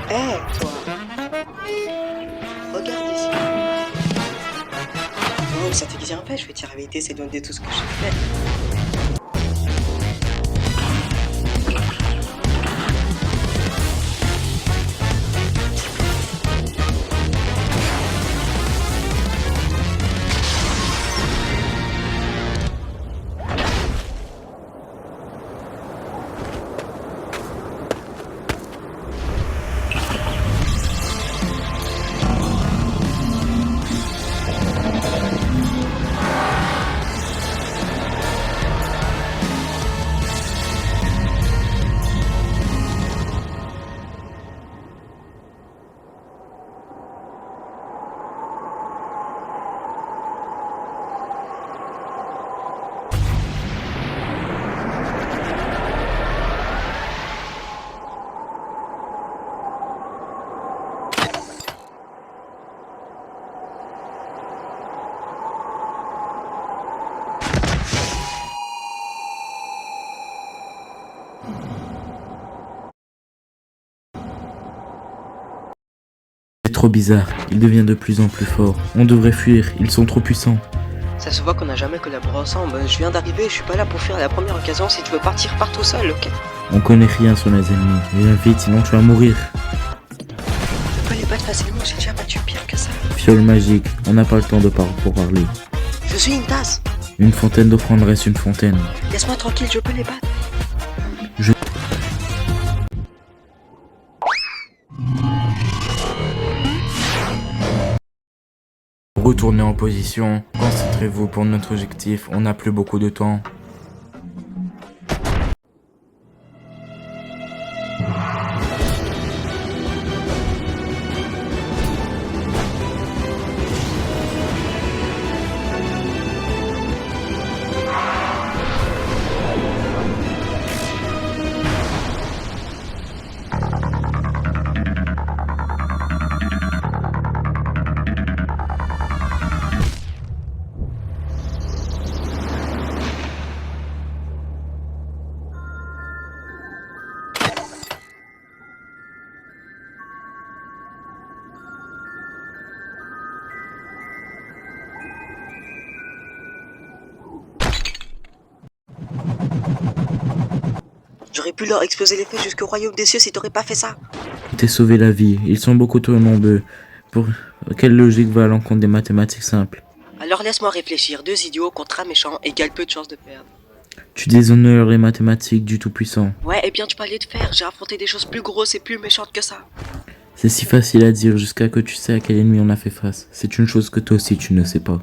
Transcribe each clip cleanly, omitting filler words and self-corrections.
Hé, toi, regarde ici. Oh, ça te dit un peu, je vais te réveiller, c'est demander tout ce que j'ai fait. C'est trop bizarre, il devient de plus en plus fort. On devrait fuir, ils sont trop puissants. Ça se voit qu'on n'a jamais collaboré ensemble. Je viens d'arriver, je suis pas là pour fuir à la première occasion. Si tu veux partir, pars tout seul, ok? On connaît rien sur les ennemis. Viens vite, sinon tu vas mourir. Je peux les battre facilement, j'ai déjà battu pire que ça. Fiole magique, on n'a pas le temps de pour parler. Je suis une tasse. Une fontaine d'eau prendrait une fontaine. Laisse-moi tranquille, je peux les battre. Retournez en position, concentrez-vous pour notre objectif, on n'a plus beaucoup de temps. J'aurais pu leur exploser les fesses jusqu'au royaume des cieux si t'aurais pas fait ça. T'es sauvé la vie, ils sont beaucoup trop nombreux. Pour quelle logique va à l'encontre des mathématiques simples? Alors laisse-moi réfléchir, 2 idiots contre un méchant égale peu de chances de perdre. Tu déshonores les mathématiques du Tout-Puissant. Ouais, eh bien tu parlais de faire, j'ai affronté des choses plus grosses et plus méchantes que ça. C'est si facile à dire jusqu'à que tu sais à quel ennemi on a fait face. C'est une chose que toi aussi tu ne sais pas.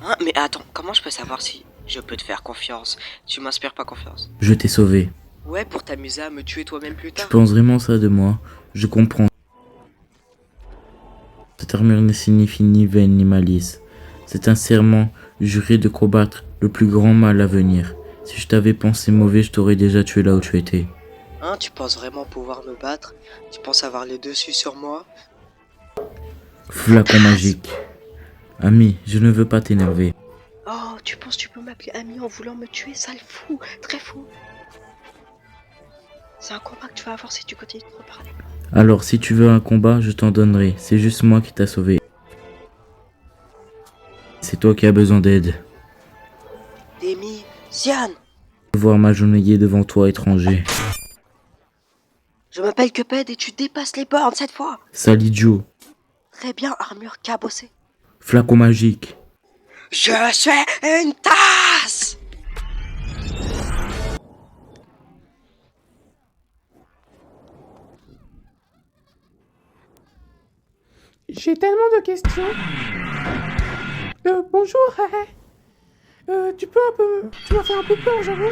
Hein, mais attends, comment je peux savoir si je peux te faire confiance? Tu m'inspires pas confiance. Je t'ai sauvé. Ouais, pour t'amuser à me tuer toi-même plus Tu tard. penses vraiment ça de moi? Je comprends. Cette armure ne signifie ni veine ni malice. C'est un serment juré de combattre le plus grand mal à venir. Si je t'avais pensé mauvais, je t'aurais déjà tué là où tu étais. Hein, tu penses vraiment pouvoir me battre? Tu penses avoir le dessus sur moi? Flacon magique. Ami, je ne veux pas t'énerver. Oh, tu penses tu peux m'appeler ami en voulant me tuer, sale fou, très fou. C'est un combat que tu vas avoir si tu continues de trop parler. Alors, si tu veux un combat, je t'en donnerai. C'est juste moi qui t'a sauvé. C'est toi qui as besoin d'aide. Demi, Sian, Voir m'agenouiller devant toi, étranger. je m'appelle Cuphead et tu dépasses les bornes cette fois. Sale idiot. Très bien, armure cabossée. Flacon magique. Je suis une tasse. J'ai tellement de questions. Bonjour. Tu m'as fait un peu peur, j'avoue.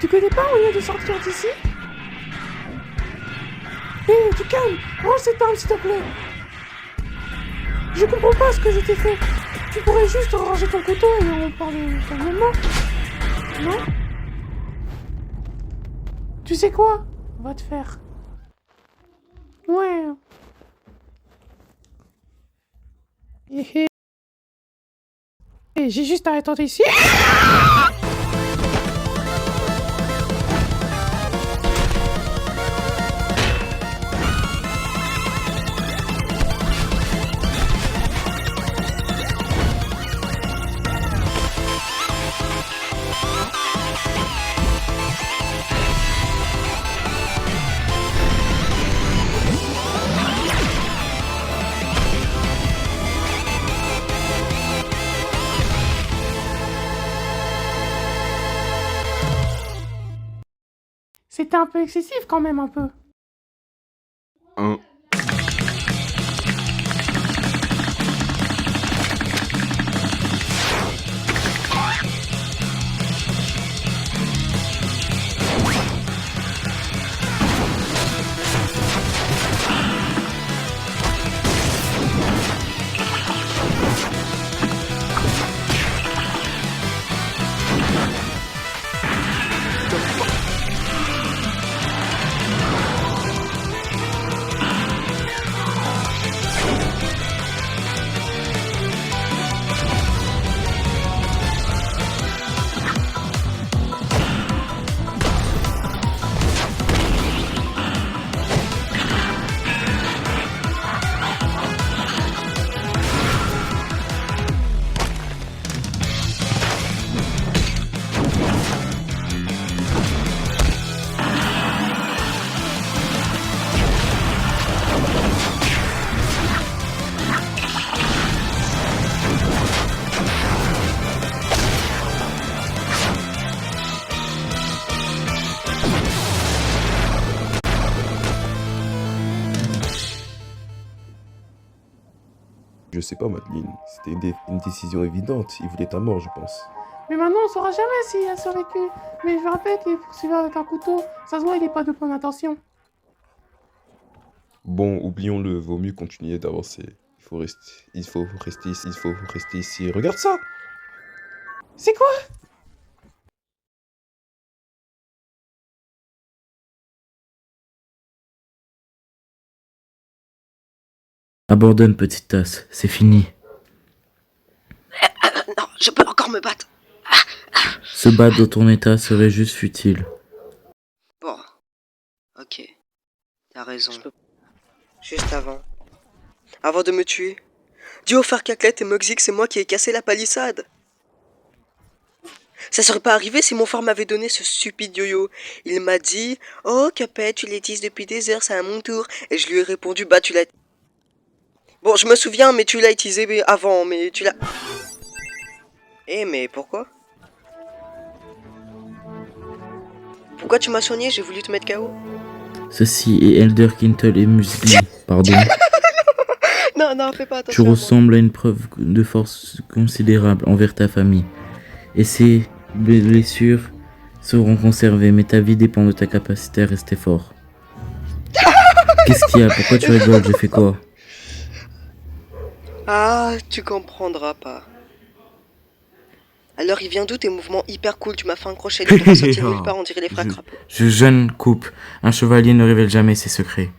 Tu connais pas moyen de sortir d'ici? Hé, du calme. Range cette arme, s'il te plaît. Je comprends pas ce que je t'ai fait. Tu pourrais juste ranger ton couteau et on parle calmement. Non? Tu sais quoi? On va te faire. Ouais. J'ai juste à attendre ici. C'était un peu excessif quand même, un peu. Je sais pas, Madeleine. C'était une décision évidente. Il voulait ta mort, je pense. Mais maintenant, on saura jamais s'il a survécu. Mais je rappelle qu'il est poursuivi avec un couteau. Ça se voit, il est pas de bonne intention. Bon, oublions-le. Vaut mieux continuer d'avancer. Il faut rester ici. Regarde ça! C'est quoi? Abandonne, petite tasse. C'est fini. Non, je peux encore me battre. Se battre dans ton état serait juste futile. Bon, ok, t'as raison. Juste avant de me tuer, dis au frère Caclette et Moxie que c'est moi qui ai cassé la palissade. Ça serait pas arrivé si mon frère m'avait donné ce stupide yo-yo. Il m'a dit, oh Cuphead, tu l'utilises depuis des heures, c'est à mon tour. Et je lui ai répondu, bah tu l'as... Bon, je me souviens, mais tu l'as utilisé avant, mais tu l'as... Eh, mais pourquoi? Pourquoi tu m'as soigné? J'ai voulu te mettre KO. Ceci est Elder Kintle et Musli. Pardon. Non, fais pas Tu attention. ressembles à une preuve de force considérable envers ta famille. Et ces blessures seront conservées, mais ta vie dépend de ta capacité à rester fort. Qu'est-ce qu'il y a? Pourquoi tu rigoles? J'ai fait quoi? Ah, tu comprendras pas. Alors il vient d'où tes mouvements hyper cool? Tu m'as fait un crochet de droit sorti de nulle part, on dirait les frères Crap. Jeune coupe. Un chevalier ne révèle jamais ses secrets.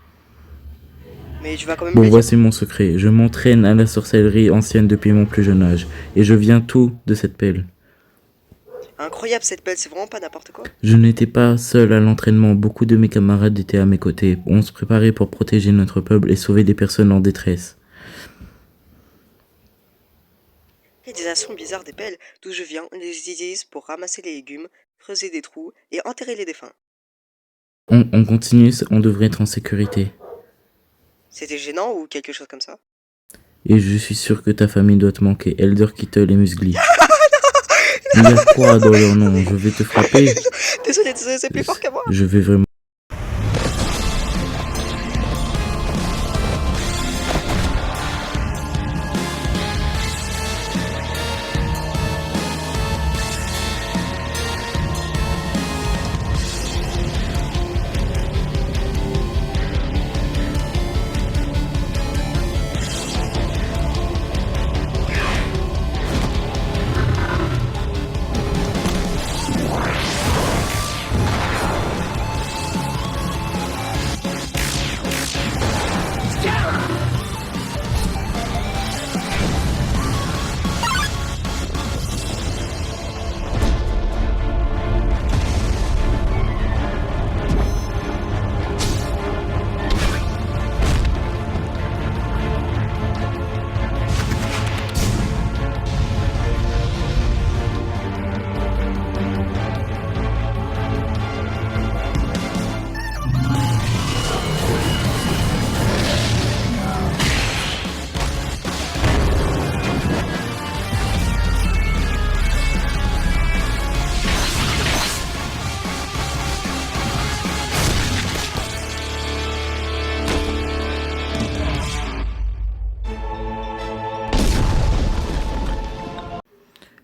Mais tu vas quand même Bon, le dire. voici mon secret. Je m'entraîne à la sorcellerie ancienne depuis mon plus jeune âge. Et je viens tout de cette pelle. Incroyable cette pelle, c'est vraiment pas n'importe quoi. Je n'étais pas seul à l'entraînement. Beaucoup de mes camarades étaient à mes côtés. On se préparait pour protéger notre peuple et sauver des personnes en détresse. Il y a des actions bizarres des pelles, d'où je viens, on les utilise pour ramasser les légumes, creuser des trous et enterrer les défunts. On continue, on devrait être en sécurité. C'était gênant ou quelque chose comme ça? Et je suis sûr que ta famille doit te manquer. Elder Kittle et Musgly. Il y a quoi dans leur nom? Je vais te frapper. Désolé, c'est plus fort que moi. Je vais vraiment...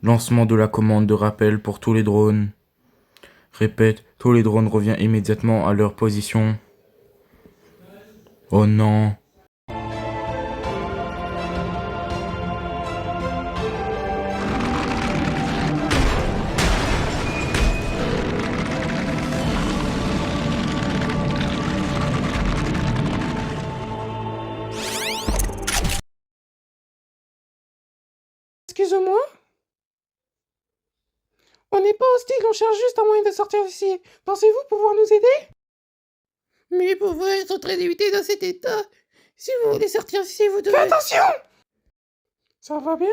Lancement de la commande de rappel pour tous les drones. Répète, tous les drones reviennent immédiatement à leur position. Oh non. Excuse-moi? On n'est pas hostile, on cherche juste un moyen de sortir d'ici. Pensez-vous pouvoir nous aider? Mais pour vous être en train d'éviter dans cet état, si vous voulez sortir d'ici, vous devez... Fais attention! Ça va bien?